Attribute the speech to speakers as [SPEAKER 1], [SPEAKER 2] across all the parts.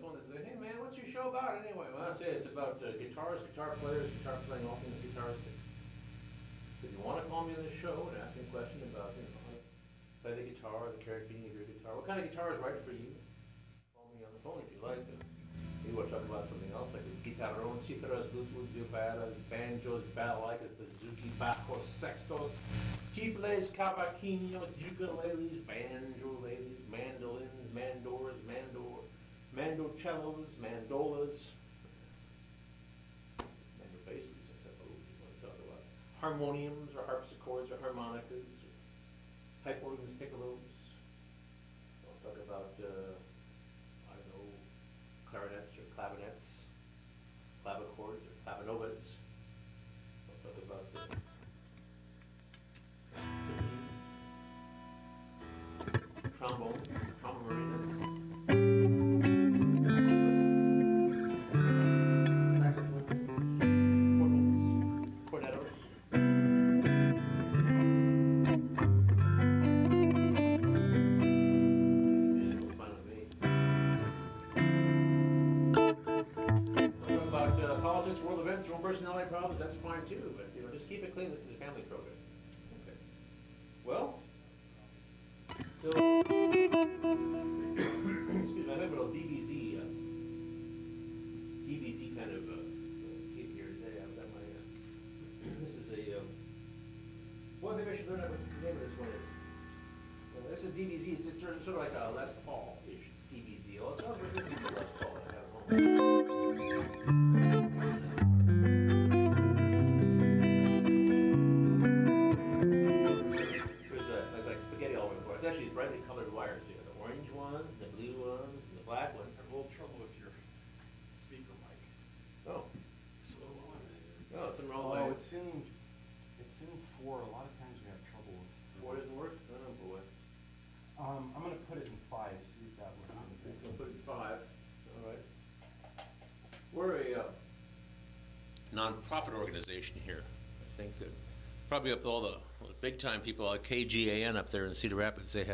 [SPEAKER 1] phone that say, hey man, what's your show about anyway? Well, I say it's about guitars, guitar players, guitar playing, all things guitaristic. So if you want to call me on the show and ask me a question about, you know, how to play the guitar, the character of your guitar, what kind of guitar is right for you? Call me on the phone if you like. Maybe we'll talk about something else like guitarrón, cítaras, lútulas, violas, banjos, balalaikas, bouzouki, bajos, sextos, tiples, cavaquinhos, ukuleles, banjoleles, mandolins, mandocellos, mandolas, mandobasses, I suppose you want to talk about. Harmoniums or harpsichords or harmonicas, or pipe organs, piccolos. I'll talk about, I don't know, clarinets or clavinets, clavichords or clavinovas. I'll talk about timpani, trombone, tromboninas, saxophone, cornettos. Politics, world events, your own personality problems, that's fine too, but you know, just keep it clean. This is a family program. Okay. Well, so excuse me, I have a little DBZ kind of kit here today. I've got my this is a well, maybe I should learn what the name of this one is. Well, it's a DBZ. It's sort of like a Les Paul-ish DBZ. Well, it sounds very different from the Les Paul that I have at home. It's actually brightly colored wires here. The orange ones, the blue ones, and the black ones.
[SPEAKER 2] I have a little trouble with your speaker mic.
[SPEAKER 1] Oh.
[SPEAKER 2] It's a little on.
[SPEAKER 1] Oh, it's in wrong
[SPEAKER 2] Oh,
[SPEAKER 1] line.
[SPEAKER 2] it's in 4. A lot of times we have trouble with
[SPEAKER 1] 4 doesn't work? Oh boy.
[SPEAKER 2] I'm going to put it in 5, see if that works.
[SPEAKER 1] We'll put it in 5. All right. We're a non-profit organization here. I think that probably up all the big-time people like KGAN up there in Cedar Rapids, they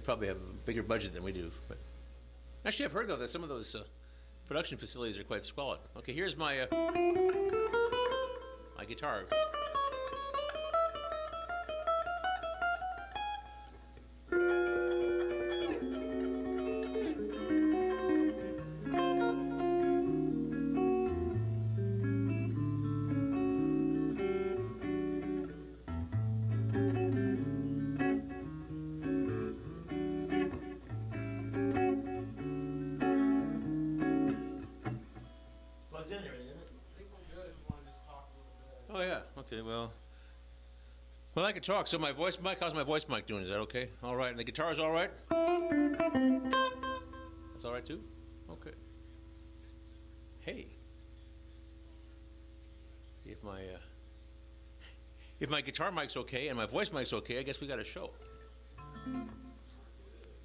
[SPEAKER 1] probably have a bigger budget than we do. But actually, I've heard though that some of those production facilities are quite squalid. Okay, here's my my guitar. Oh yeah. Okay. Well, I can talk. So my voice mic. How's my voice mic doing? Is that okay? All right. And the guitar's all right. That's all right too. Okay. Hey. If my guitar mic's okay and my voice mic's okay, I guess we got a show.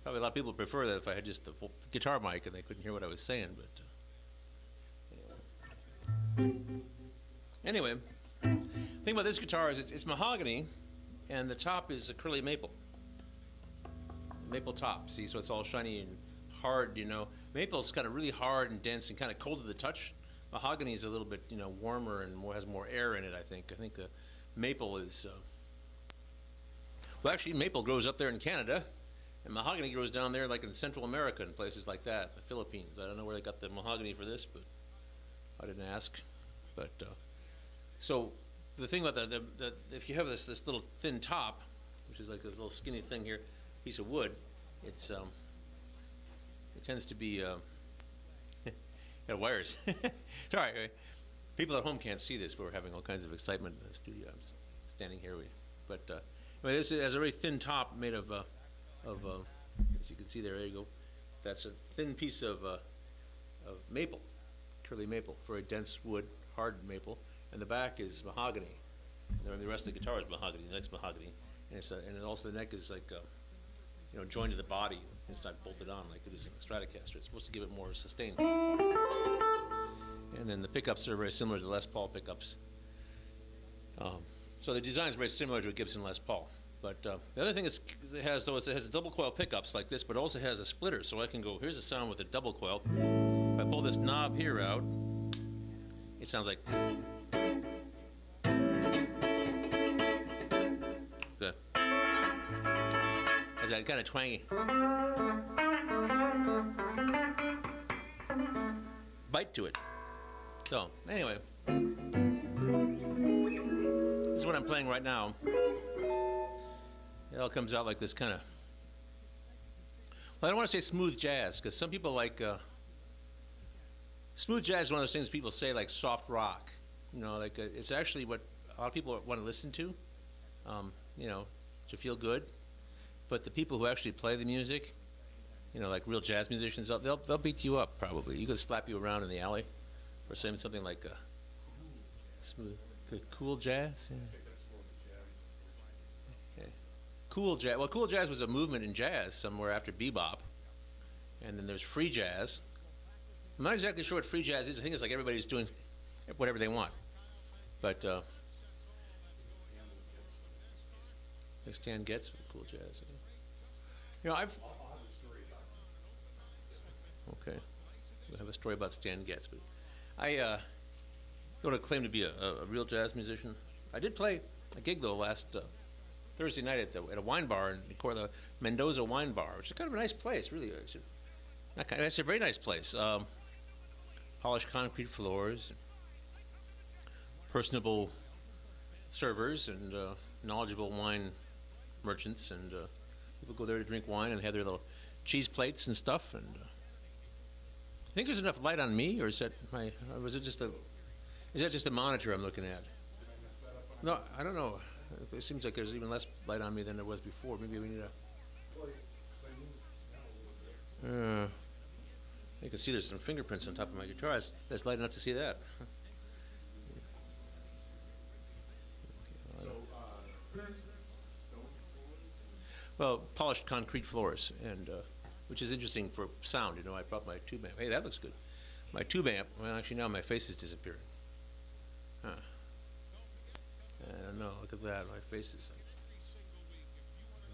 [SPEAKER 1] Probably a lot of people prefer that if I had just the full guitar mic and they couldn't hear what I was saying. But anyway. The thing about this guitar is it's mahogany, and the top is a curly maple. Maple top, see, so it's all shiny and hard, you know. Maple's kind of really hard and dense and kind of cold to the touch. Mahogany is a little bit, you know, warmer and has more air in it, I think. I think the maple is... well, actually, maple grows up there in Canada, and mahogany grows down there like in Central America and places like that, the Philippines. I don't know where they got the mahogany for this, but I didn't ask. But... so the thing about if you have this little thin top, which is like this little skinny thing here, piece of wood, it tends to be wires. Sorry, people at home can't see this. We're having all kinds of excitement in the studio. I'm just standing here, but anyway, this has a very thin top made of as you can see there. There you go. That's a thin piece of maple, curly maple, very dense wood, hard maple. And the back is mahogany. And the rest of the guitar is mahogany. The neck's mahogany, and and also the neck is like you know, joined to the body. It's not bolted on like it is in the Stratocaster. It's supposed to give it more sustain. And then the pickups are very similar to the Les Paul pickups. So the design is very similar to a Gibson Les Paul, But the other thing is it has a double coil pickups like this, but also has a splitter, so I can go. Here's a sound with a double coil. If I pull this knob here out, it sounds like. Good. Has that kind of twangy bite to it. So anyway, this is what I'm playing right now. It all comes out like this kind of. Well, I don't want to say smooth jazz because some people like. Smooth jazz is one of those things people say like soft rock. You know, like it's actually what a lot of people want to listen to. You know, to feel good. But the people who actually play the music, you know, like real jazz musicians, they'll beat you up probably. You could slap you around in the alley for saying something like smooth, cool jazz. Yeah. Cool jazz. Well, cool jazz was a movement in jazz somewhere after bebop, and then there's free jazz. I'm not exactly sure what free jazz is. I think it's like everybody's doing whatever they want. But Stan Getz with cool jazz. You know, I've. Okay, I have a story about Stan Getz, but I don't claim to be a real jazz musician. I did play a gig though last. Thursday night at a wine bar in the Mendoza Wine Bar, which is kind of a nice place, really. It's a very nice place. Polished concrete floors, personable servers, and knowledgeable wine merchants, and people go there to drink wine and have their little cheese plates and stuff. And I think there's enough light on me, or is that is that just a monitor I'm looking at? No, I don't know. It seems like there's even less light on me than there was before. Maybe we need a. You can see there's some fingerprints on top of my guitar. That's light enough to see that. Well, polished concrete floors, and which is interesting for sound. You know, I brought my tube amp. Hey, that looks good. My tube amp. Well, actually, now my face is disappearing. Huh. I don't know. Look at that. My face is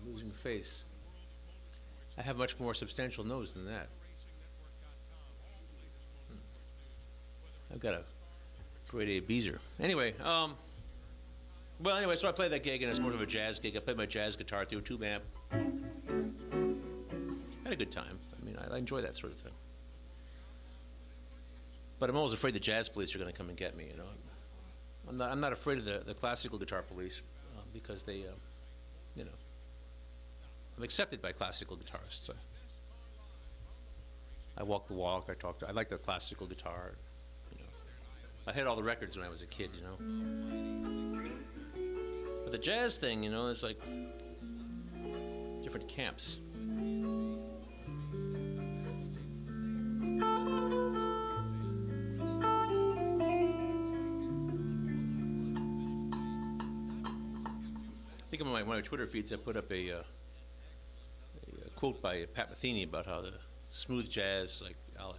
[SPEAKER 1] losing face. I have much more substantial nose than that. I've got a grade A Beezer. Anyway, so I played that gig, and it's more of a jazz gig. I played my jazz guitar through a tube amp. Had a good time. I mean, I enjoy that sort of thing. But I'm always afraid the jazz police are going to come and get me. You know, I'm not afraid of the classical guitar police because they, you know, I'm accepted by classical guitarists. I walk the walk. I like the classical guitar. You know, I had all the records when I was a kid. You know, but the jazz thing, you know, is like different camps. I think on one of my Twitter feeds I put up a quote by Pat Metheny about how the smooth jazz, like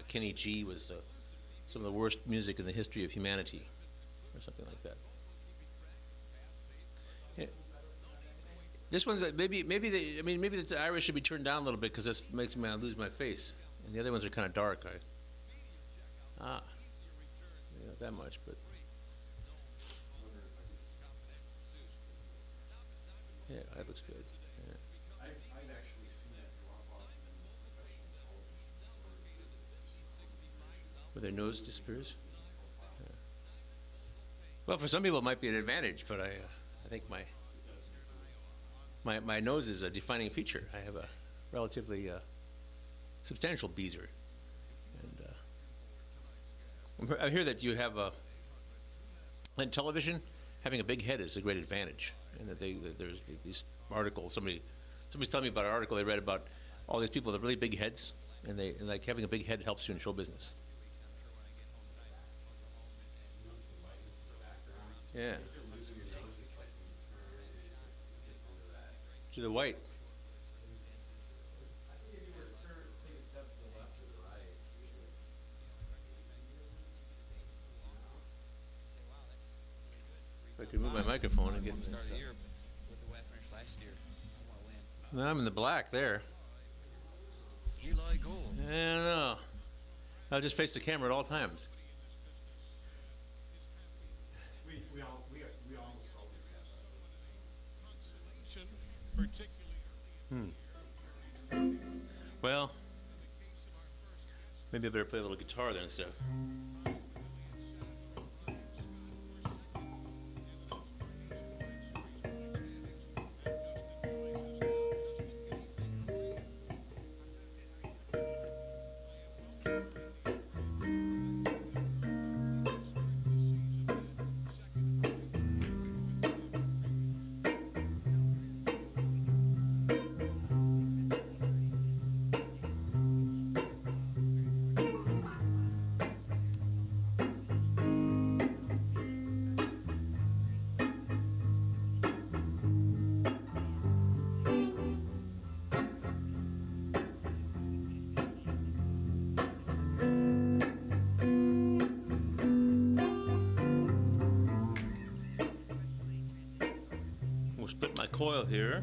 [SPEAKER 1] Kenny G, was some of the worst music in the history of humanity, or something like that. Yeah. This one's maybe the Irish should be turned down a little bit because this makes me lose my face, and the other ones are kind of dark. Yeah, not that much, but. Yeah, that looks good. Yeah.
[SPEAKER 2] I've actually seen that drop off in professional television.
[SPEAKER 1] Where their nose disappears? Yeah. Well, for some people it might be an advantage, but I think my nose is a defining feature. I have a relatively substantial Beezer. And I hear that you have in television, having a big head is a great advantage. And that there's these articles. Somebody's telling me about an article they read about all these people with really big heads, and like having a big head helps you in show business. Yeah. To the white. If I could move my microphone and get this.
[SPEAKER 3] Start of the year with the way I finished last year.
[SPEAKER 1] No, I'm in the black there.
[SPEAKER 3] Eli Gold.
[SPEAKER 1] I don't know. I'll just face the camera at all times.
[SPEAKER 2] We almost felt
[SPEAKER 3] Particularly
[SPEAKER 1] Well, maybe I better play a little guitar then and stuff. We'll split my coil here.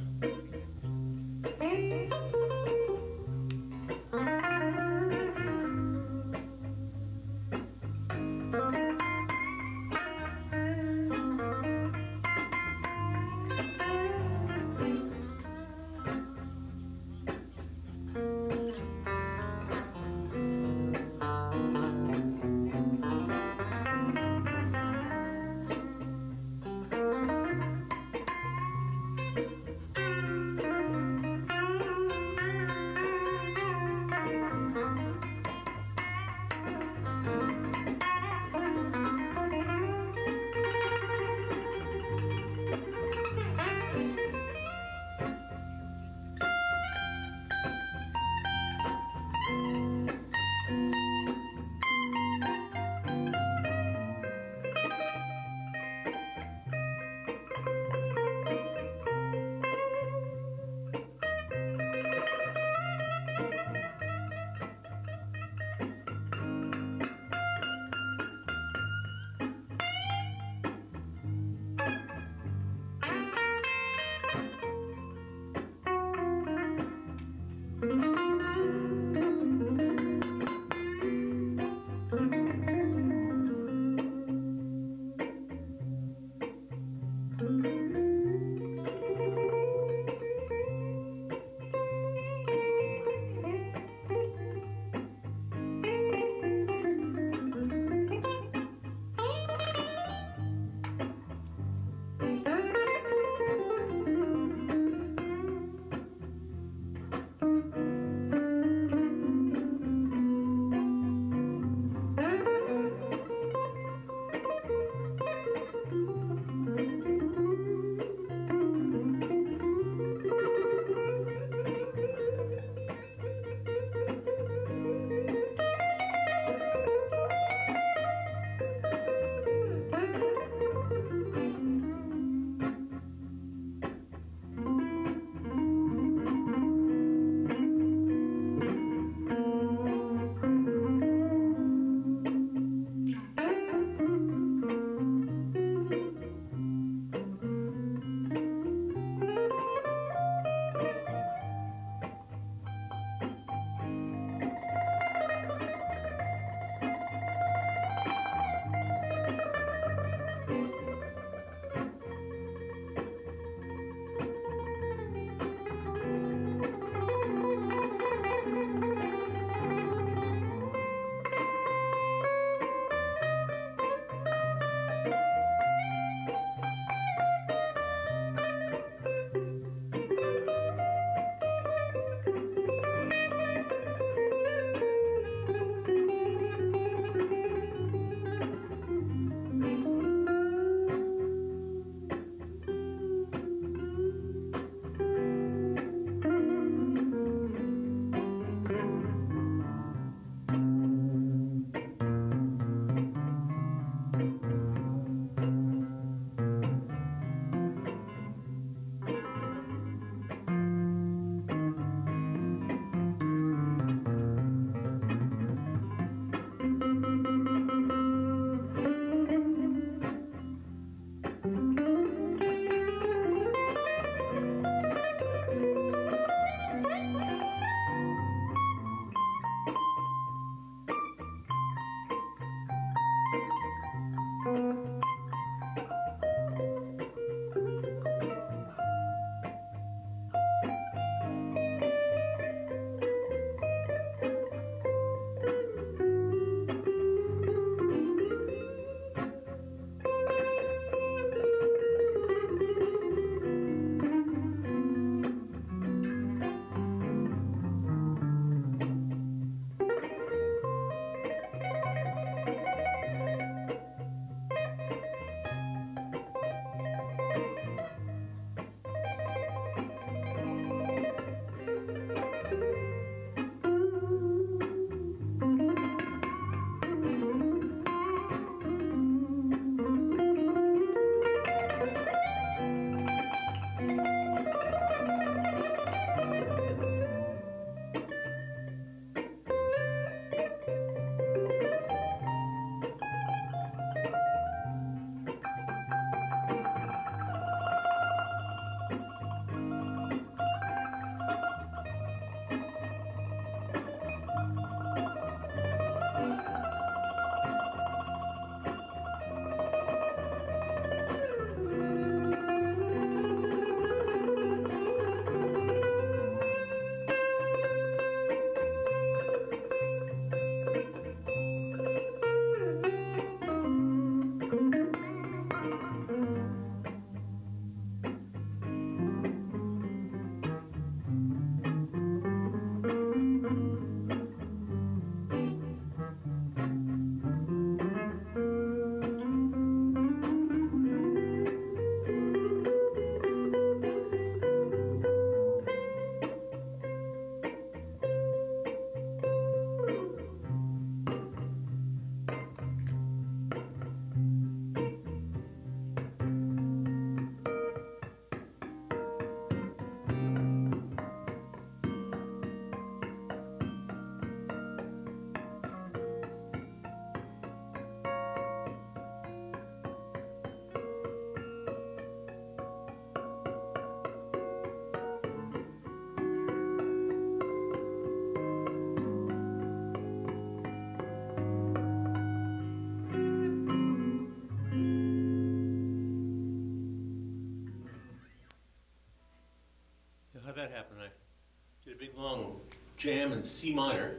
[SPEAKER 1] jam in C minor.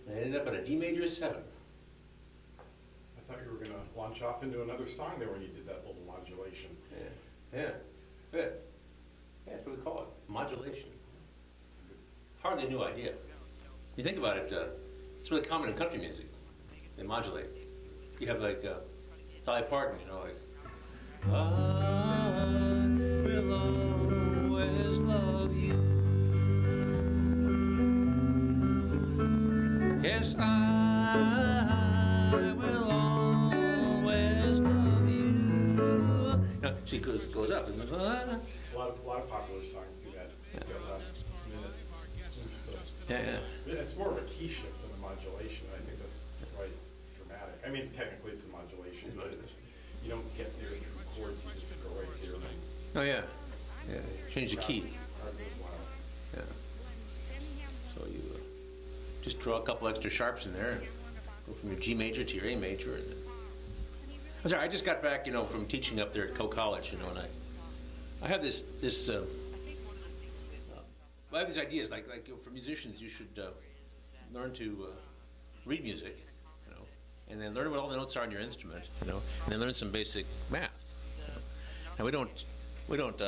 [SPEAKER 1] And I ended up at a D major 7.
[SPEAKER 2] I thought you were going to launch off into another song there when you did that little modulation.
[SPEAKER 1] Yeah. That's what we call it, modulation. Hardly a new idea. You think about it, it's really common in country music. They modulate. You have like Dolly Parton, you know, like, I will always love you. Yes, I will always love you. No, she goes up. And
[SPEAKER 2] A lot of popular songs do that. That last minute.
[SPEAKER 1] Yeah.
[SPEAKER 2] It's more of a key shift than a modulation. I think that's why it's dramatic. I mean, technically it's a modulation, but it's you don't get there through chords. You just go right there. And
[SPEAKER 1] Oh yeah. Change the key.
[SPEAKER 2] Hard goes wild.
[SPEAKER 1] Yeah. So you just draw a couple extra sharps in there and go from your G major to your A major. And I'm sorry, I just got back, you know, from teaching up there at Coe College, you know, and I have this I have these ideas like for musicians, you should learn to read music, you know, and then learn what all the notes are on your instrument, you know, and then learn some basic math. You know. And we don't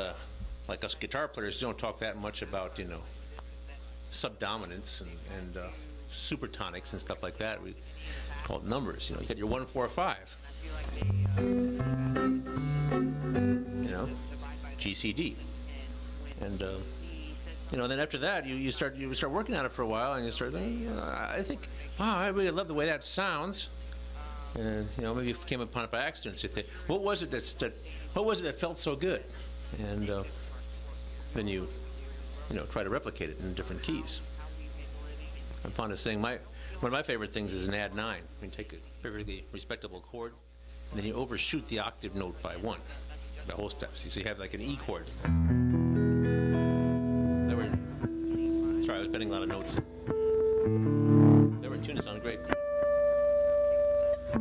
[SPEAKER 1] like us guitar players don't talk that much about, you know, subdominants and supertonics and stuff like that. We call it numbers. You know, you got your 1, 4, 5. You know, G, C, D, and you know, then after that, you start working on it for a while, and you start thinking, I think, wow, I really love the way that sounds. And you know, maybe you came upon it by accident. So you think, what was it that felt so good? And then you know, try to replicate it in different keys. I'm fond of saying one of my favorite things is an add 9. You take a perfectly respectable chord, and then you overshoot the octave note by 1, the whole step. So you have like an E chord. Sorry, I was bending a lot of notes. They were in tune, it sounded great. So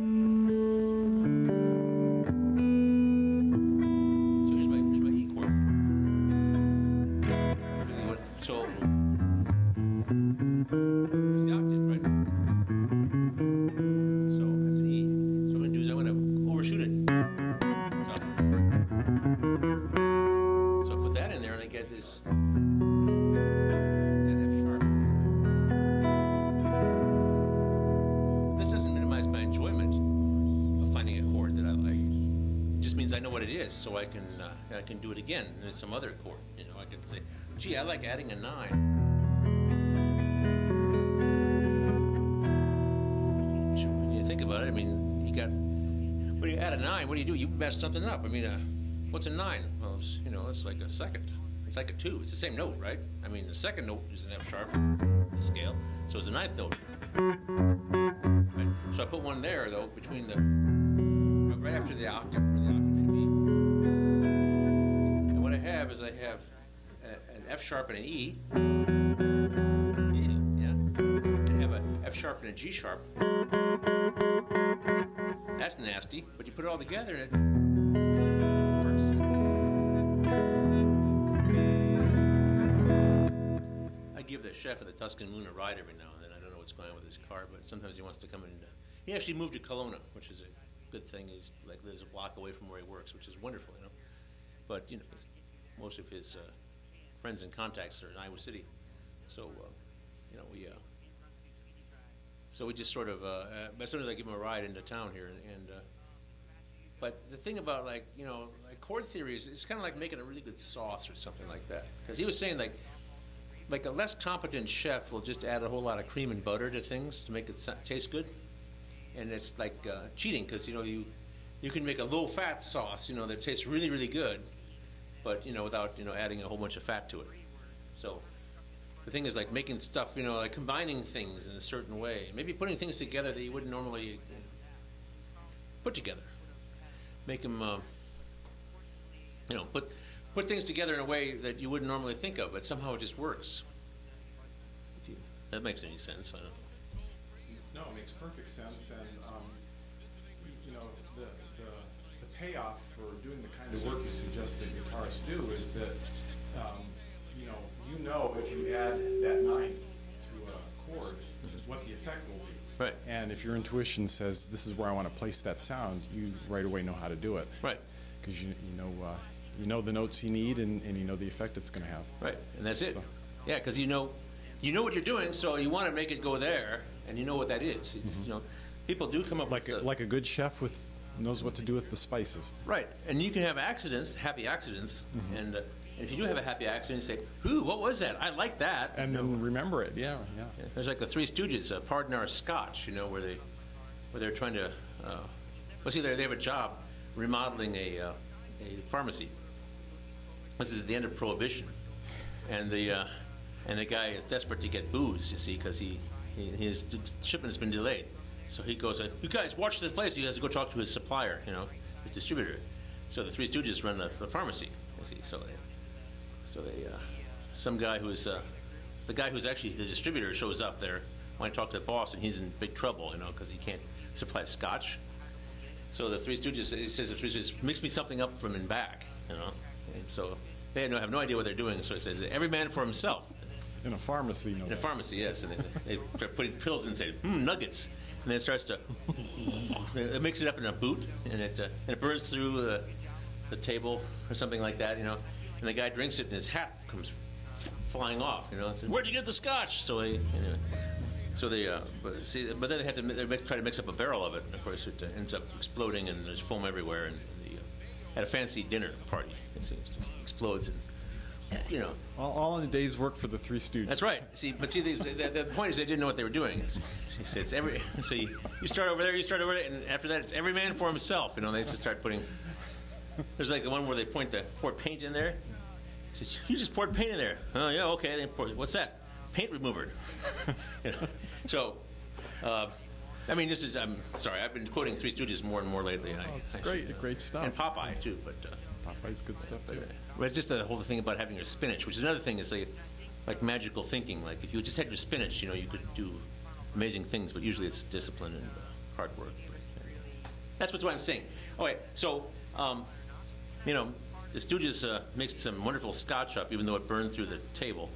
[SPEAKER 1] here's my E chord. So here's the octave, right? So that's an E. So what I'm going to do is I'm going to overshoot it. So I put that in there and I get this. I know what it is, so I can do it again in some other chord. You know, I can say, "Gee, I like adding a 9." When you think about it, I mean, when you add a 9, what do? You mess something up. I mean, what's a 9? Well, you know, it's like a second. It's like a 2. It's the same note, right? I mean, the second note is an F sharp scale, so it's a 9th note. Right? So I put one there though between the right after the octave. Is I have an F sharp and an E. Yeah. I have a F sharp and a G sharp. That's nasty, but you put it all together and it works. I give the chef of the Tuscan Moon a ride every now and then. I don't know what's going on with his car, but sometimes he wants to come in. He actually moved to Kelowna, which is a good thing. He's like lives a block away from where he works, which is wonderful, you know. But you know, most of his friends and contacts are in Iowa City, so you know we just sort of as soon as I give him a ride into town here, and but the thing about like chord theory is it's kind of like making a really good sauce or something like that, because he was saying like a less competent chef will just add a whole lot of cream and butter to things to make it taste good, and it's like cheating, because you can make a low fat sauce that tastes really really good, but without adding a whole bunch of fat to it. So the thing is like making stuff, like combining things in a certain way, maybe putting things together that you wouldn't normally put together. Make them, put things together in a way that you wouldn't normally think of, but somehow it just works. If that makes any sense, I don't know.
[SPEAKER 2] No, it makes perfect sense, and the payoff for doing the kind of work you suggest that guitarists do is that if you add that 9 chord, what the effect will be.
[SPEAKER 1] Right.
[SPEAKER 4] And if your intuition says, this is where I want to place that sound, you right away know how to do it.
[SPEAKER 1] Right.
[SPEAKER 4] Because you know the notes you need, and you know the effect it's going to have.
[SPEAKER 1] Right, and that's it.
[SPEAKER 4] So-
[SPEAKER 1] Yeah, because you know what you're doing, so you want to make it go there, and you know what that is. It's, people do come up
[SPEAKER 4] Like
[SPEAKER 1] with
[SPEAKER 4] like a good chef knows what to do with the spices.
[SPEAKER 1] right, and you can have accidents, happy accidents, and if you do have a happy accident, you say, "Ooh, what was that? I like that."
[SPEAKER 4] And then remember it. Yeah.
[SPEAKER 1] Yeah, there's like the Three Stooges, Pardon Our Scotch, where they're trying to, they have a job remodeling a pharmacy. This is at the end of Prohibition, and the guy is desperate to get booze, you see, because his shipment has been delayed. So he goes, "You guys watch this place." He has to go talk to his supplier, his distributor. So the Three Stooges run the pharmacy, you see. So some guy the guy who's actually the distributor shows up there, want to talk to the boss, and he's in big trouble, because he can't supply scotch. So the Three Stooges, he says, the Three Stooges, mix me something up from and back, And so they have no idea what they're doing. So it says, every man for himself.
[SPEAKER 4] In a pharmacy, no.
[SPEAKER 1] In a pharmacy, yes. And they start putting pills in and say, nuggets. And then it starts to it mix it up in a boot, and it burns through the table or something like that, And the guy drinks it, and his hat comes flying off, And says, "Where'd you get the scotch?" So they, but then they try to mix up a barrel of it, and of course it ends up exploding, and there's foam everywhere, and at a fancy dinner party, it explodes, and
[SPEAKER 4] All in a day's work for the Three Stooges.
[SPEAKER 1] That's right. The point is they didn't know what they were doing. It's every. So you start over there, and after that, it's every man for himself. They just start putting. There's like the one where they pour paint in there. He says, "You just poured paint in there." "Oh yeah, okay." They pour, "What's that?" "Paint remover." So, this is. I'm sorry. I've been quoting Three Stooges more and more lately.
[SPEAKER 4] It's great stuff.
[SPEAKER 1] And Popeye too, but.
[SPEAKER 4] Popeye's good stuff too.
[SPEAKER 1] But it's just the whole thing about having your spinach, which is another thing. Is like magical thinking. Like if you just had your spinach, you could do amazing things. But usually it's discipline and hard work. That's what I'm saying. All right, so the Stooges mixed some wonderful scotch up, even though it burned through the table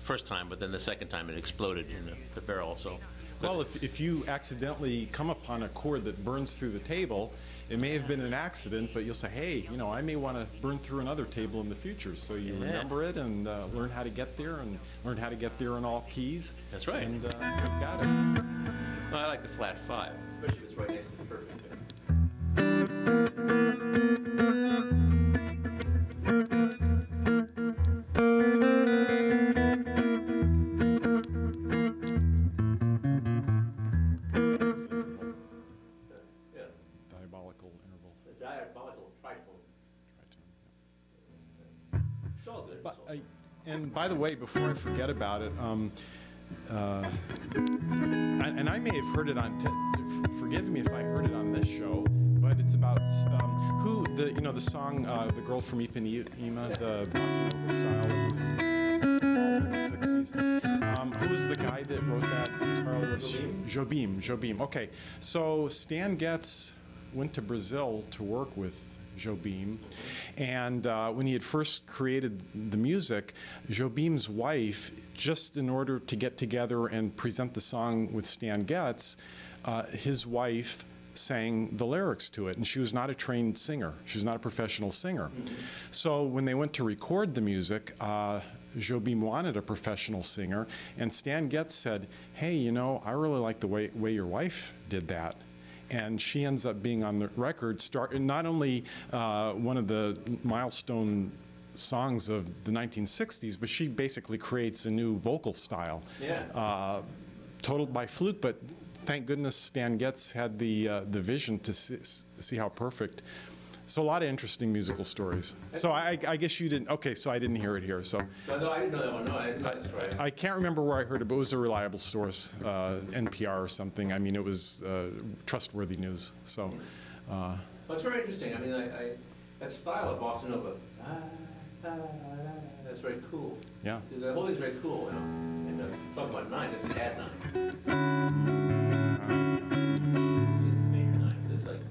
[SPEAKER 1] first time, but then the second time it exploded in the barrel. So,
[SPEAKER 4] well, if you accidentally come upon a chord that burns through the table, it may have been an accident, but you'll say, "Hey, I may want to burn through another table in the future." So you remember it and learn how to get there, and learn how to get there in all keys.
[SPEAKER 1] That's right.
[SPEAKER 4] And you've got it.
[SPEAKER 1] Well, I like the flat five, especially if it's right next to the perfect pitch.
[SPEAKER 4] Diabolical interval.
[SPEAKER 1] The diabolical tritone. It's all good.
[SPEAKER 4] But and by the way, before I forget about it, and I may have heard it on. Forgive me if I heard it on this show, but it's about the song "The Girl from Ipanema," the bossa nova style. It was involved in the '60s. Who was the guy that wrote that? Carlos Jobim. Okay, so Stan Getz went to Brazil to work with Jobim, and when he had first created the music, Jobim's wife, just in order to get together and present the song with Stan Getz, his wife sang the lyrics to it, and she was not a trained singer. She was not a professional singer. So when they went to record the music, Jobim wanted a professional singer, and Stan Getz said, "Hey, I really like the way your wife did that." And she ends up being on the record, not only one of the milestone songs of the 1960s, but she basically creates a new vocal style.
[SPEAKER 1] Yeah.
[SPEAKER 4] Totaled by fluke, but thank goodness Stan Getz had the vision to see how perfect. So a lot of interesting musical stories. So I guess you didn't. Okay, so I didn't hear it here. So
[SPEAKER 1] No, I didn't know that one. No, I didn't know that's right.
[SPEAKER 4] I can't remember where I heard it, but it was a reliable source, NPR or something. It was trustworthy news. So.
[SPEAKER 1] Well, it's very interesting. That style of bossa nova, that's very cool.
[SPEAKER 4] Yeah.
[SPEAKER 1] See, the whole thing's very cool. And talking about nine, this is add nine. It's major nine. So it's like.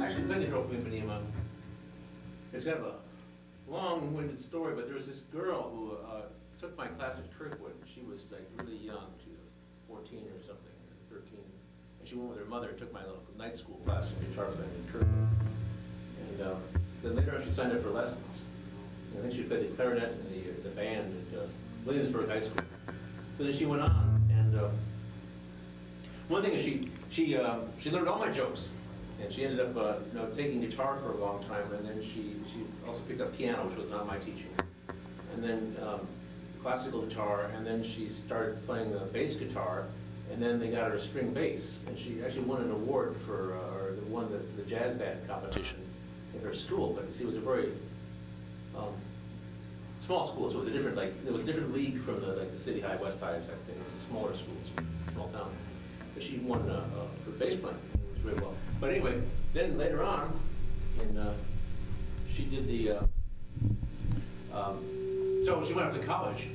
[SPEAKER 1] Actually, played the Girl from Ipanema. It's kind of a long-winded story, but there was this girl who took my class at Kirkwood. She was like really young. She was 14 or something, or 13. And she went with her mother and took my little night school class in guitar playing in Kirkwood. And then later on she signed up for lessons. And I think she played the clarinet in the band at Williamsburg High School. So then she went on, and one thing is she learned all my jokes. And she ended up taking guitar for a long time, and then she also picked up piano, which was not my teaching. And then classical guitar, and then she started playing the bass guitar, and then they got her a string bass. And she actually won an award for, or won the jazz band competition in her school. But you see, it was a very small school, so it was a different, there was a different league from the City High, West High type thing. It was a smaller school, it was a small town. But she won for bass playing. It was very well. But anyway, then later on, she did the, so she went off to college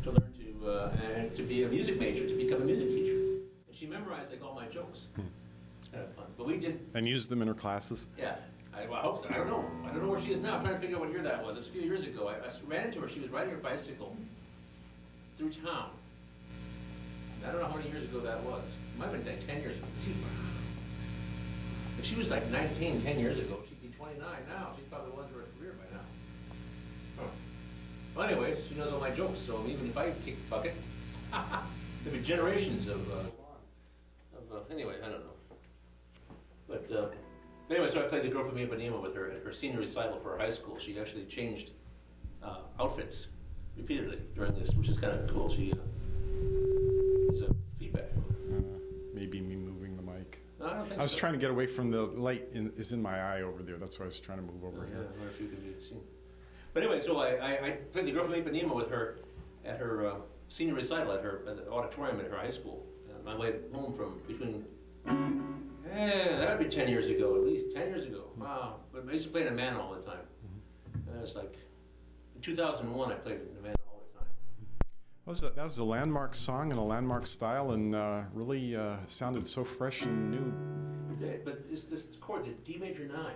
[SPEAKER 1] to learn to be a music major, to become a music teacher. And she memorized all my jokes. Kind of fun. But we did.
[SPEAKER 4] And used them in her classes?
[SPEAKER 1] Yeah. I hope so. I don't know. I don't know where she is now. I'm trying to figure out what year that was. It's a few years ago. I ran into her. She was riding her bicycle through town. And I don't know how many years ago that was. It might have been 10 years ago. If she was 19, 10 years ago, she'd be 29 now. She's probably won her career by now. Huh. Well, anyway, she knows all my jokes, so even if I kick the bucket, there'll be generations of anyway, I don't know. But anyway, so I played The Girl from Ipanema with her at her senior recital for her high school. She actually changed outfits repeatedly during this, which is kind of cool. She is a feedback.
[SPEAKER 4] Maybe me moving the mic.
[SPEAKER 1] No, I don't think
[SPEAKER 4] I was
[SPEAKER 1] so.
[SPEAKER 4] trying to get away from the light is in my eye over there. That's why I was trying to move over
[SPEAKER 1] Yeah,
[SPEAKER 4] here.
[SPEAKER 1] I wonder if you can be seen. But anyway, so I played The Girl from Ipanema with her at her senior recital at the auditorium at her high school. On my way home from between, that would be 10 years ago, at least 10 years ago. Wow. But I used to play in a man all the time. And that was in 2001, I played in a man all the time.
[SPEAKER 4] That was a landmark song and a landmark style, and really sounded so fresh and new.
[SPEAKER 1] It did, but this chord, the D major 9,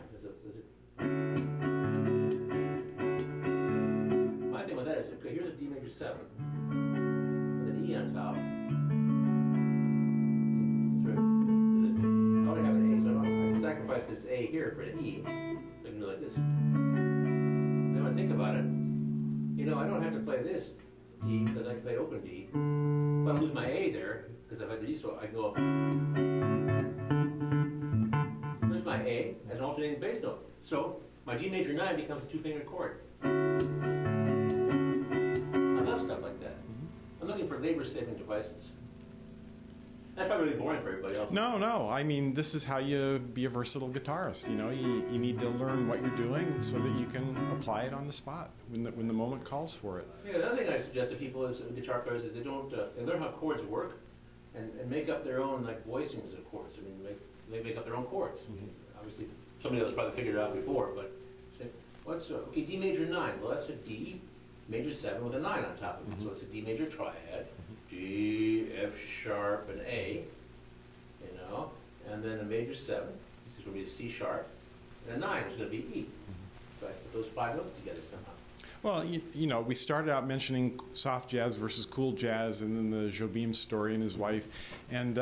[SPEAKER 1] my thing with that is, okay, here's a D major 7, with an E on top. I already have an A, so I don't sacrifice this A here for an E. I can do like this. Then when I think about it, I don't have to play this D because I can play open D, but I lose my A there because I've had the D, so I can go up. There's my A as an alternating bass note. So my D major 9 becomes a 2-finger chord. I love stuff like that. I'm looking for labor-saving devices. That's probably really boring for everybody else.
[SPEAKER 4] No. I mean, this is how you be a versatile guitarist. You need to learn what you're doing so that you can apply it on the spot when the moment calls for it.
[SPEAKER 1] Yeah, the other thing I suggest to people is guitar players is they learn how chords work and make up their own voicings of chords. I mean, they make up their own chords. I mean, obviously, somebody else probably figured it out before, but say, okay, D major 9. Well, that's a D major 7 with a 9 on top of it. So it's a D major triad. D, F sharp, and A, and then a major 7. This is going to be a C sharp, and a 9 is going to be E. So I put those 5 notes together somehow.
[SPEAKER 4] Well, we started out mentioning soft jazz versus cool jazz, and then the Jobim story and his wife, and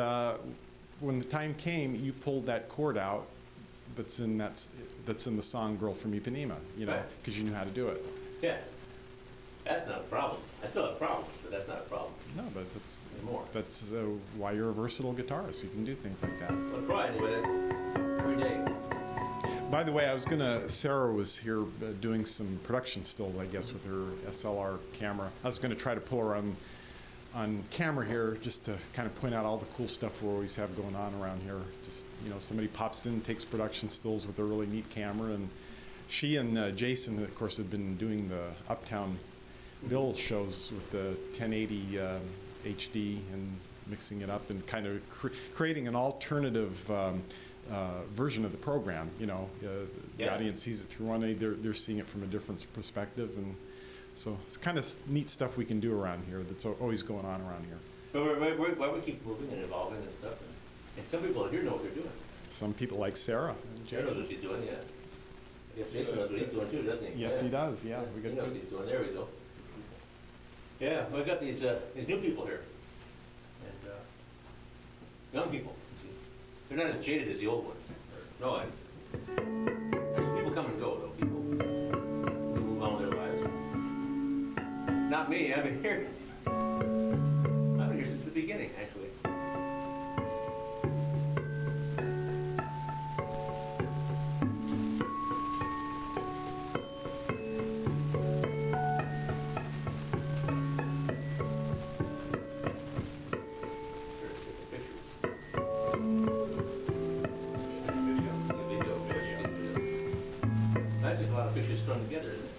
[SPEAKER 4] when the time came, you pulled that chord out that's in the song "Girl from Ipanema," because you knew how to do it.
[SPEAKER 1] Yeah. That's not a problem. I still have problems, but that's not a problem.
[SPEAKER 4] No, but that's why you're a versatile guitarist. You can do things like that.
[SPEAKER 1] I'll try anyway, every day.
[SPEAKER 4] By the way, Sarah was here doing some production stills, I guess, with her SLR camera. I was going to try to pull her on camera here just to kind of point out all the cool stuff we always have going on around here. Just, somebody pops in, takes production stills with a really neat camera, and she and Jason, of course, have been doing the Uptown Bill shows with the 1080 HD and mixing it up and kind of creating an alternative version of the program. The audience sees it through one, they're seeing it from a different perspective, and so it's kind of neat stuff we can do around here that's always going on around here.
[SPEAKER 1] But why we keep moving and evolving and stuff, and some people here know what they're doing.
[SPEAKER 4] Some people like Sarah.
[SPEAKER 1] Sarah knows what she's doing, yeah. I guess Jason knows what he's doing too, doesn't he?
[SPEAKER 4] Yes, he does, yeah.
[SPEAKER 1] He knows what he's doing. There we go. Yeah, we've got these new people here, and young people. They're not as jaded as the old ones. No, people come and go though. People move on with their lives. Not me. I've been here. I've been here since the beginning, actually. That's just a lot of pictures strung together, isn't it?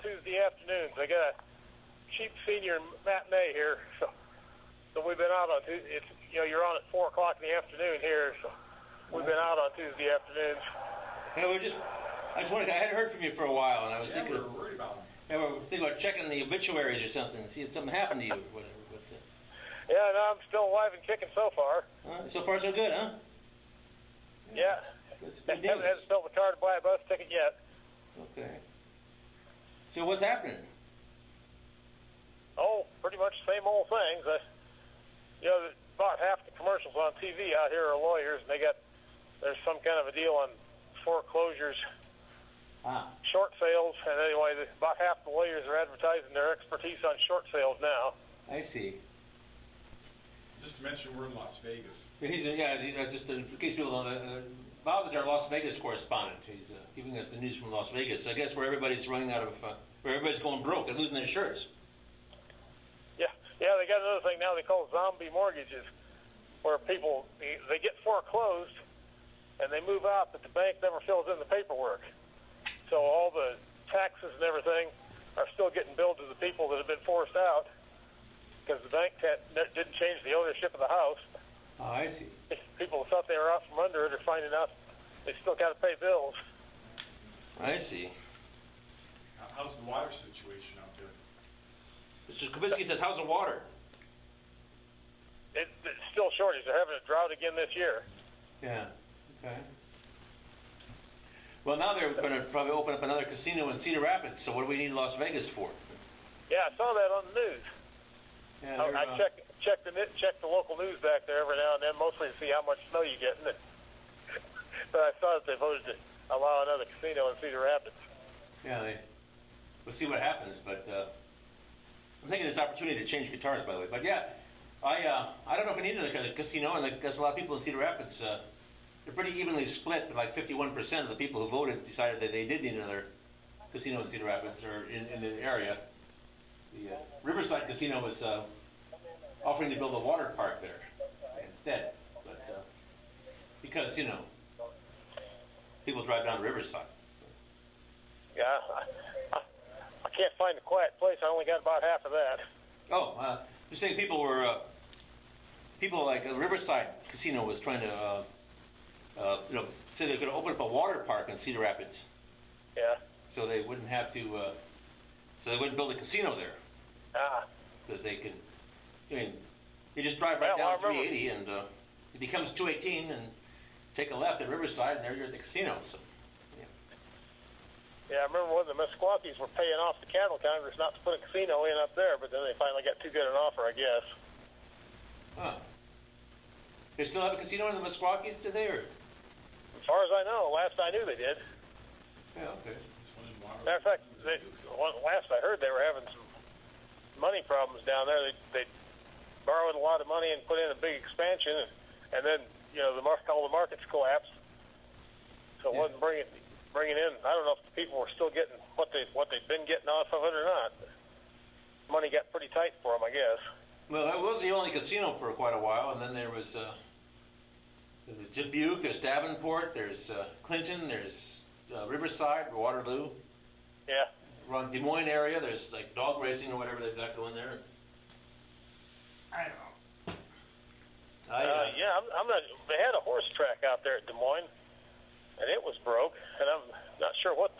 [SPEAKER 5] Tuesday afternoons. I got a cheap senior matinee here, so we've been out on Tuesday. It's, you know, you're on at 4 o'clock in the afternoon here, so we've been out on Tuesday afternoons.
[SPEAKER 1] Yeah, I hadn't heard from you for a while, and I was thinking.
[SPEAKER 2] We were worried about him.
[SPEAKER 1] Yeah, we were thinking about checking the obituaries or something, see if something happened to you or whatever. But,
[SPEAKER 5] Yeah, no, I'm still alive and kicking so far.
[SPEAKER 1] So far, so good, huh?
[SPEAKER 5] Yeah.
[SPEAKER 1] That's good news.
[SPEAKER 5] Haven't filled the car to buy a bus ticket yet.
[SPEAKER 1] Okay. So what's happening?
[SPEAKER 5] Oh, pretty much the same old things. About half the commercials on TV out here are lawyers, and there's some kind of a deal on foreclosures, short sales, and anyway, about half the lawyers are advertising their expertise on short sales now.
[SPEAKER 1] I see.
[SPEAKER 4] Just to mention, we're in Las Vegas.
[SPEAKER 1] Just in case people don't know, Bob is our Las Vegas correspondent. He's giving us the news from Las Vegas. I guess where everybody's running out of, where everybody's going broke. They're losing their shirts.
[SPEAKER 5] Yeah, they got another thing now they call zombie mortgages, where people, they get foreclosed, and they move out, but the bank never fills in the paperwork. So all the taxes and everything are still getting billed to the people that have been forced out, because the bank didn't change the ownership of the house.
[SPEAKER 1] Oh, I see.
[SPEAKER 5] People thought they were out from under it are finding out they still got to pay bills.
[SPEAKER 1] I see.
[SPEAKER 4] How's the water situation out there?
[SPEAKER 1] Mr. Kubisky says, how's the water?
[SPEAKER 5] It's still shortage. They're having a drought again this year.
[SPEAKER 1] Yeah, okay. Well, now they're going to probably open up another casino in Cedar Rapids, so what do we need Las Vegas for?
[SPEAKER 5] Yeah, I saw that on the news.
[SPEAKER 1] Yeah,
[SPEAKER 5] I check the local news back there every now and then, mostly to see how much snow you get. But I saw that they voted to allow another casino in Cedar Rapids.
[SPEAKER 1] Yeah, we'll see what happens, but I'm taking this opportunity to change guitars, by the way. But yeah, I don't know if we need another casino, and there's a lot of people in Cedar Rapids. They're pretty evenly split, but like 51% of the people who voted decided that they did need another casino in Cedar Rapids, or in the area. The Riverside Casino was offering to build a water park there instead, but because, people drive down to Riverside.
[SPEAKER 5] Yeah, I can't find a quiet place. I only got about half of that.
[SPEAKER 1] Oh, you're saying people like Riverside Casino was trying to, say they're going to open up a water park in Cedar Rapids.
[SPEAKER 5] Yeah.
[SPEAKER 1] So they wouldn't have to, so they wouldn't build a casino there. Because they could, you just drive right down 380 and it becomes 218 and take a left at Riverside and there you're at the casino. So,
[SPEAKER 5] yeah, I remember when the Mesquakis were paying off the cattle Congress not to put a casino in up there, but then they finally got too good an offer, I guess.
[SPEAKER 1] Huh. They still have a casino in the Mesquakis today, or?
[SPEAKER 5] As far as I know, last I knew they did.
[SPEAKER 1] Yeah, okay.
[SPEAKER 5] Matter of fact, last I heard they were having some money problems down there. They borrowed a lot of money and put in a big expansion, and then all the markets collapsed. So it wasn't bringing in. I don't know if the people were still getting what they'd been getting off of it or not. Money got pretty tight for them, I guess.
[SPEAKER 1] Well, that was the only casino for quite a while, and then there was Dubuque, there's Davenport, there's Clinton, there's Riverside, Waterloo.
[SPEAKER 5] Yeah.
[SPEAKER 1] Around Des Moines area, there's like dog racing or whatever they've got going there. I don't know.
[SPEAKER 5] Yeah, I'm not. They had a horse track out there at Des Moines, and it was broke, and I'm not sure what.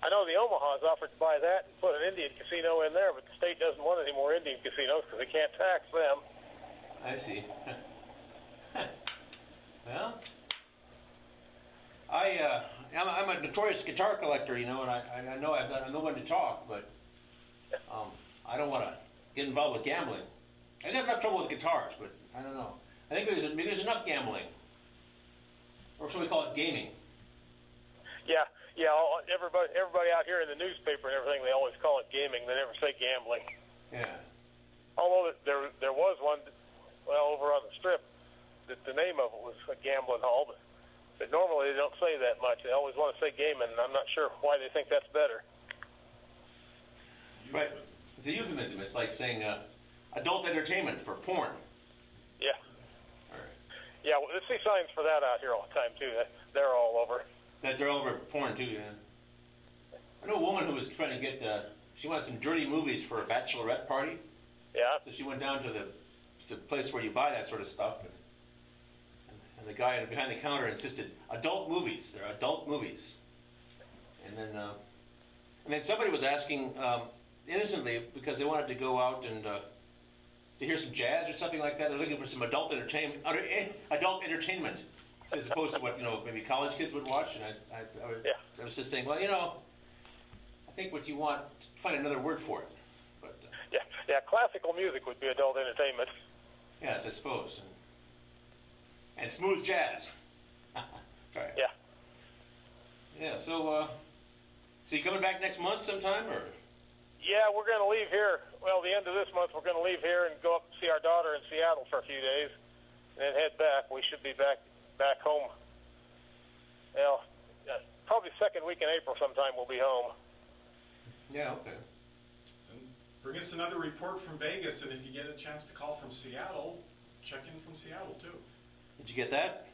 [SPEAKER 5] I know the Omahas offered to buy that and put an Indian casino in there, but the state doesn't want any more Indian casinos because they can't tax them.
[SPEAKER 1] I see. Well, I'm a notorious guitar collector, and I know I've got no one to talk, but I don't want to get involved with gambling. I have enough trouble with guitars, but I don't know. I think there's enough gambling, or should we call it gaming?
[SPEAKER 5] Yeah. Everybody out here in the newspaper and everything, they always call it gaming. They never say gambling.
[SPEAKER 1] Yeah.
[SPEAKER 5] Although there was one, over on the Strip, that the name of it was a gambling hall, but normally they don't say that much. They always want to say gaming, and I'm not sure why they think that's better.
[SPEAKER 1] Right. It's a euphemism. It's like saying adult entertainment for porn.
[SPEAKER 5] Yeah.
[SPEAKER 1] All right.
[SPEAKER 5] Yeah, well, they see signs for that out here all the time, too. They're all over.
[SPEAKER 1] That they're all over porn, too, yeah. I know a woman who was trying to get, she wanted some dirty movies for a bachelorette party.
[SPEAKER 5] Yeah.
[SPEAKER 1] So she went down to the place where you buy that sort of stuff, and the guy behind the counter insisted, adult movies. They're adult movies. And then somebody was asking innocently because they wanted to go out and to hear some jazz or something like that. They're looking for some adult entertainment, as opposed to what maybe college kids would watch. And I was just saying, well, I think what you want, find another word for it. But
[SPEAKER 5] yeah, classical music would be adult entertainment.
[SPEAKER 1] Yes, I suppose. And smooth jazz. Sorry.
[SPEAKER 5] Yeah.
[SPEAKER 1] Yeah. So you coming back next month sometime, or?
[SPEAKER 5] Yeah, we're going to leave here. Well, the end of this month, we're going to leave here and go up to see our daughter in Seattle for a few days, and then head back. We should be back home. Well, probably second week in April sometime we'll be home.
[SPEAKER 1] Yeah. Okay.
[SPEAKER 4] So bring us another report from Vegas, and if you get a chance to call from Seattle, check in from Seattle too.
[SPEAKER 1] Did you get that?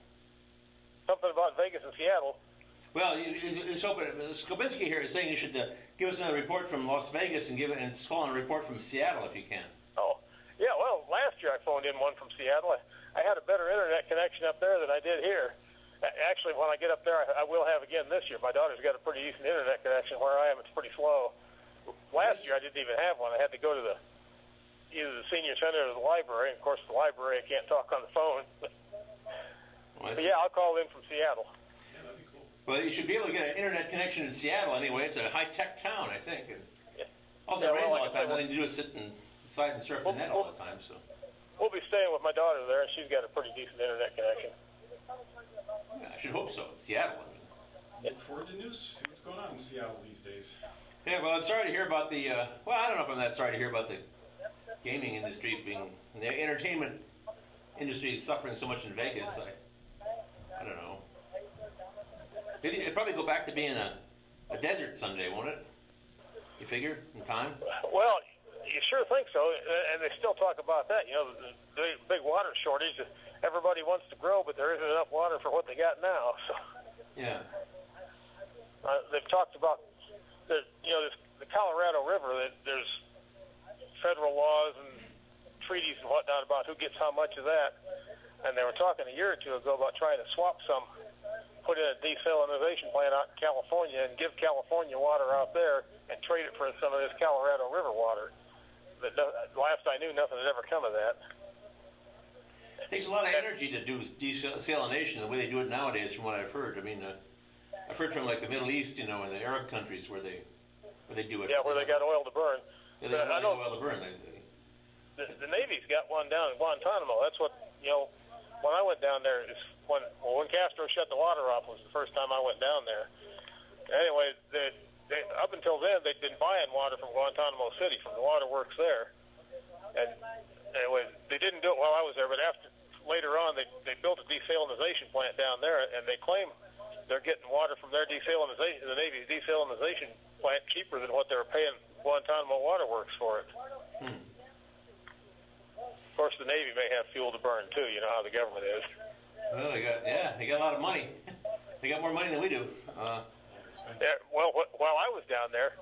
[SPEAKER 5] Something about Vegas and Seattle.
[SPEAKER 1] Well, Skobinski here is saying you should give us another report from Las Vegas and call in a report from Seattle if you can.
[SPEAKER 5] Oh, yeah. Well, last year I phoned in one from Seattle. I had a better internet connection up there than I did here. Actually, when I get up there, I will have again this year. My daughter's got a pretty decent internet connection. Where I am, it's pretty slow. Last year I didn't even have one. I had to go to either the senior center or the library. And of course, the library I can't talk on the phone. But yeah, I'll call in from Seattle.
[SPEAKER 4] Yeah, that'd be cool.
[SPEAKER 1] Well, you should be able to get an internet connection in Seattle anyway. It's a high-tech town, I think. And
[SPEAKER 5] Yeah.
[SPEAKER 1] also, it rains all the time. All they do is sit inside and surf the net all the time. So
[SPEAKER 5] We'll be staying with my daughter there, and she's got a pretty decent internet connection.
[SPEAKER 1] yeah, I should hope so. It's Seattle.
[SPEAKER 4] Look forward to news. See what's going on in Seattle these days.
[SPEAKER 1] Yeah, well, I'm sorry to hear about the. Well, I don't know if I'm that sorry to hear about the gaming industry the entertainment industry is suffering so much in Vegas. I don't know. It'll probably go back to being a desert someday, won't it? You figure in time?
[SPEAKER 5] Well, you sure think so, and they still talk about that. The big water shortage. Everybody wants to grow, but there isn't enough water for what they got now. So
[SPEAKER 1] Yeah.
[SPEAKER 5] they've talked about the Colorado River. There's federal laws and treaties and whatnot about who gets how much of that. And they were talking a year or two ago about trying to swap some, put in a desalination plant out in California and give California water out there and trade it for some of this Colorado River water. But last I knew, nothing had ever come of that.
[SPEAKER 1] It takes a lot of energy to do desalination the way they do it nowadays, from what I've heard. I mean, I've heard from like the Middle East, and the Arab countries where they do it.
[SPEAKER 5] Yeah, where they got oil to burn.
[SPEAKER 1] Yeah, they got oil to burn.
[SPEAKER 5] The Navy's got one down in Guantanamo. That's what when I went down there, when Castro shut the water off was the first time I went down there. Anyway, they up until then they'd been buying water from Guantanamo City from the waterworks there, and anyway they didn't do it while I was there. But later on, they built a desalination plant down there, and they claim they're getting water from their the Navy's desalination plant cheaper than what they were paying Guantanamo Waterworks for it. Of course, the Navy may have fuel to burn too. You know how the government is.
[SPEAKER 1] Well, they got a lot of money. They got more money than we do.
[SPEAKER 5] Yeah, well, while I was down there,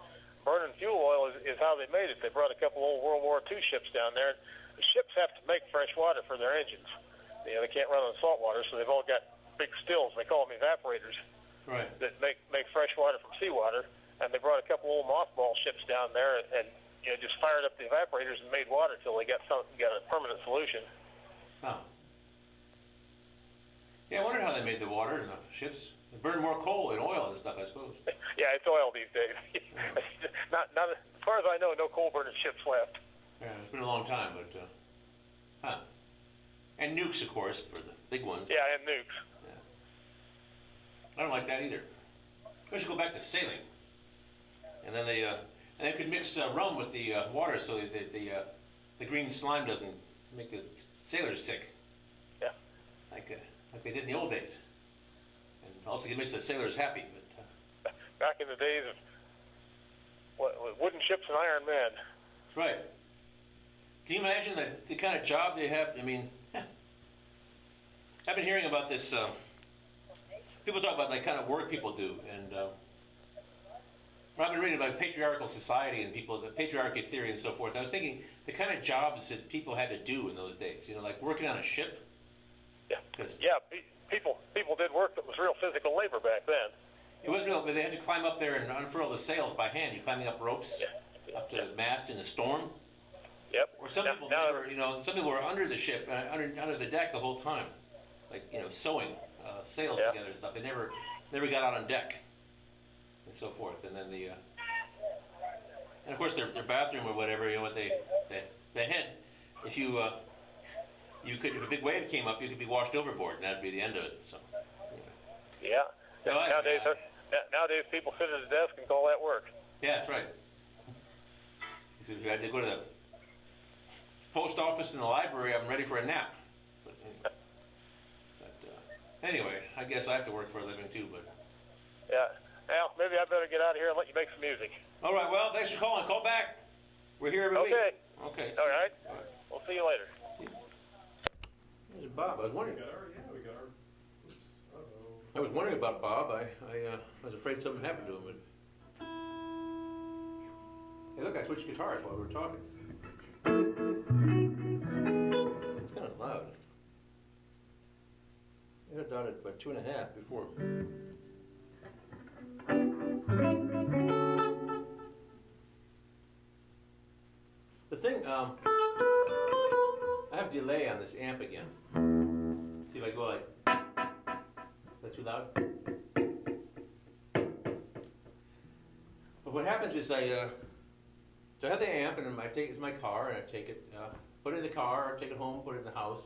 [SPEAKER 5] burning fuel oil is how they made it. They brought a couple old World War II ships down there. The ships have to make fresh water for their engines. They can't run on salt water, so they've all got big stills. They call them evaporators. Right. That make fresh water from seawater. And they brought a couple old mothball ships down there and just fired up the evaporators and made water till they got a permanent solution.
[SPEAKER 1] Huh. Yeah, I wondered how they made the water in the ships. They burn more coal and oil and stuff, I suppose.
[SPEAKER 5] Yeah, it's oil these days. not as far as I know, no coal burning ships left.
[SPEAKER 1] Yeah, it's been a long time, but huh. And nukes, of course, for the big ones.
[SPEAKER 5] Yeah, and nukes.
[SPEAKER 1] Yeah. I don't like that either. We should go back to sailing, and then they could mix rum with the water so that the green slime doesn't make the sailors sick.
[SPEAKER 5] Yeah.
[SPEAKER 1] Like they did in the old days. And also it makes the sailors happy. But
[SPEAKER 5] back in the days of wooden ships and iron men.
[SPEAKER 1] Right. Can you imagine the kind of job they have? I mean, I've been hearing about this. People talk about the kind of work people do, and I've been reading about patriarchal society and the patriarchy theory and so forth. I was thinking the kind of jobs that people had to do in those days. Like working on a ship.
[SPEAKER 5] Yeah. People did work that was real physical labor back then.
[SPEAKER 1] It wasn't real, but they had to climb up there and unfurl the sails by hand. You're climbing up ropes up to the mast in the storm.
[SPEAKER 5] Yep.
[SPEAKER 1] Or some people
[SPEAKER 5] Now-
[SPEAKER 1] never, some people were under the ship, under the deck the whole time, like sewing sails
[SPEAKER 5] Yeah.
[SPEAKER 1] together and stuff. They never got out on deck and so forth. And then and of course their bathroom or whatever, what they had, if you if a big wave came up, you could be washed overboard, and that'd be the end of it. So.
[SPEAKER 5] Yeah.
[SPEAKER 1] So
[SPEAKER 5] Nowadays, people sit at a desk and call that work.
[SPEAKER 1] Yeah, that's right. So if I had to go to the post office and the library, I'm ready for a nap. But anyway, I guess I have to work for a living too. But
[SPEAKER 5] Yeah. Well, maybe I better get out of here and let you make some music.
[SPEAKER 1] all right, well, thanks for calling. Call back. We're here every week.
[SPEAKER 5] Okay.
[SPEAKER 1] Okay.
[SPEAKER 5] All right.
[SPEAKER 1] All right.
[SPEAKER 5] We'll see you later.
[SPEAKER 1] There's Bob. I was wondering.
[SPEAKER 2] We got our, oops, uh-oh.
[SPEAKER 1] I was wondering about Bob. I was afraid something happened to him. But hey, look, I switched guitars while we were talking. It's kind of loud. I got down at about 2.5 before. The thing, I have delay on this amp again. See if I go like, is that too loud? But what happens is so I have the amp and I take it to my car and I take it, put it in the car, take it home, put it in the house.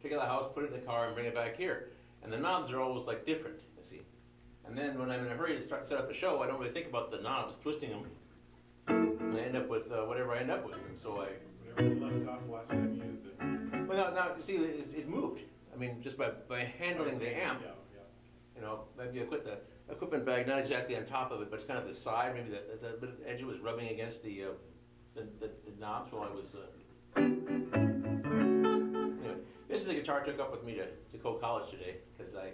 [SPEAKER 1] Take it out of the house, put it in the car and bring it back here. And the knobs are always like different, you see. And then when I'm in a hurry to set up the show, I don't really think about the knobs, twisting them. And I end up with whatever I end up with. And so
[SPEAKER 2] Whatever you left off last time you used it.
[SPEAKER 1] well, now you see, it's moved. I mean, just by handling the amp.
[SPEAKER 2] Yeah.
[SPEAKER 1] Maybe I put the equipment bag not exactly on top of it, but it's kind of the side. Maybe the bit of the edge was rubbing against the knobs while I was. Anyway, this is the guitar I took up with me to Coe College today because I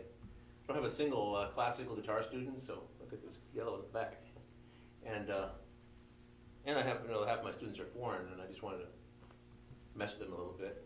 [SPEAKER 1] don't have a single classical guitar student. So look at this yellow at the back, and I have half my students are foreign, and I just wanted to mess with them a little bit.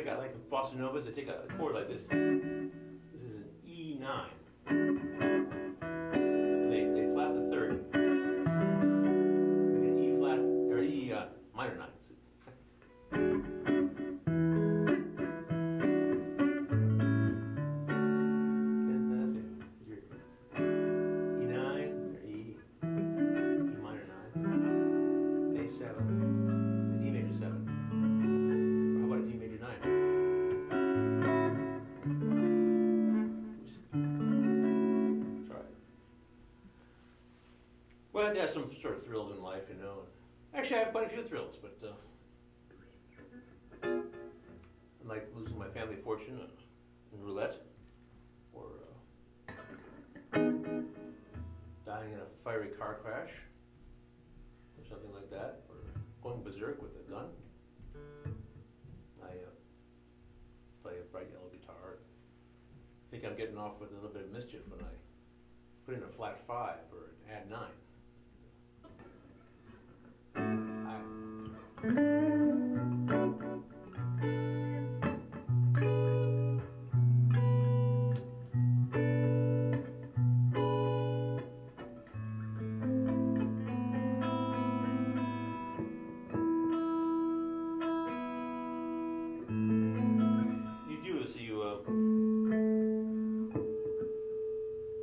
[SPEAKER 1] take like bossa novas, they take a chord like this. This is an E9. And they flat the third. Like an E flat or E minor 9. Well, there's some sort of thrills in life, you know. Actually, I have quite a few thrills, but like losing my family fortune in roulette, or dying in a fiery car crash, or something like that, or going berserk with a gun. I play a bright yellow guitar. I think I'm getting off with a little bit of mischief when I put in a flat 5 or an add 9. A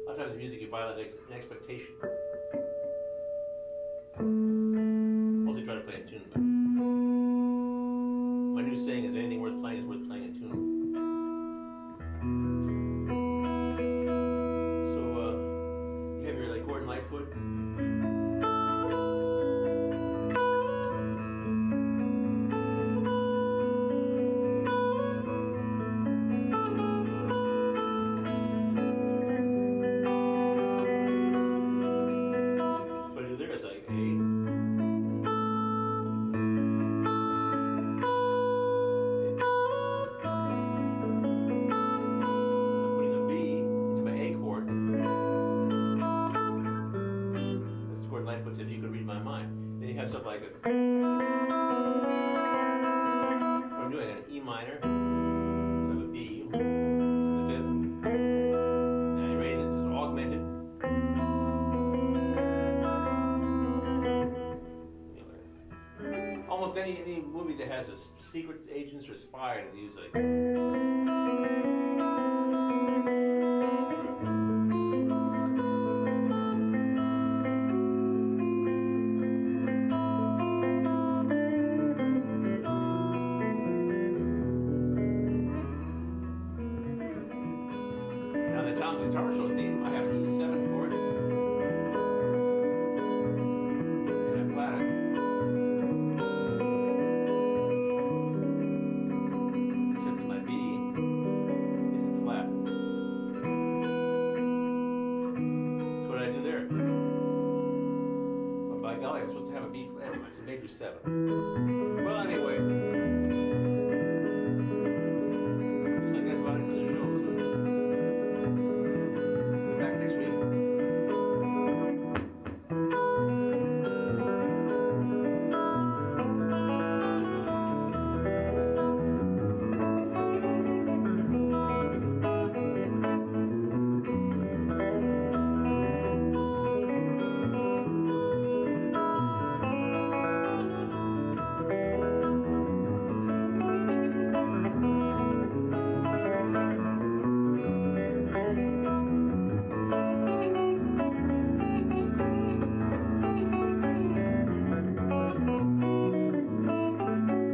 [SPEAKER 1] lot of times in music you violate an expectation. Mostly try to play in tune, but my new saying is anything worth playing is worth playing in tune. So you have your like Gordon Lightfoot. If you could read my mind, then you have stuff like a. What I'm doing an E minor, so I have a B, which is the 5th, and I raise it, just augment it. Anyway, almost any movie that has a secret agents or spy, they use like. Tom's Guitar Show theme, I have an E7 chord and a flat. Except that my B isn't flat. That's what I do there. But by golly, I'm supposed to have a B flat. It's a major 7.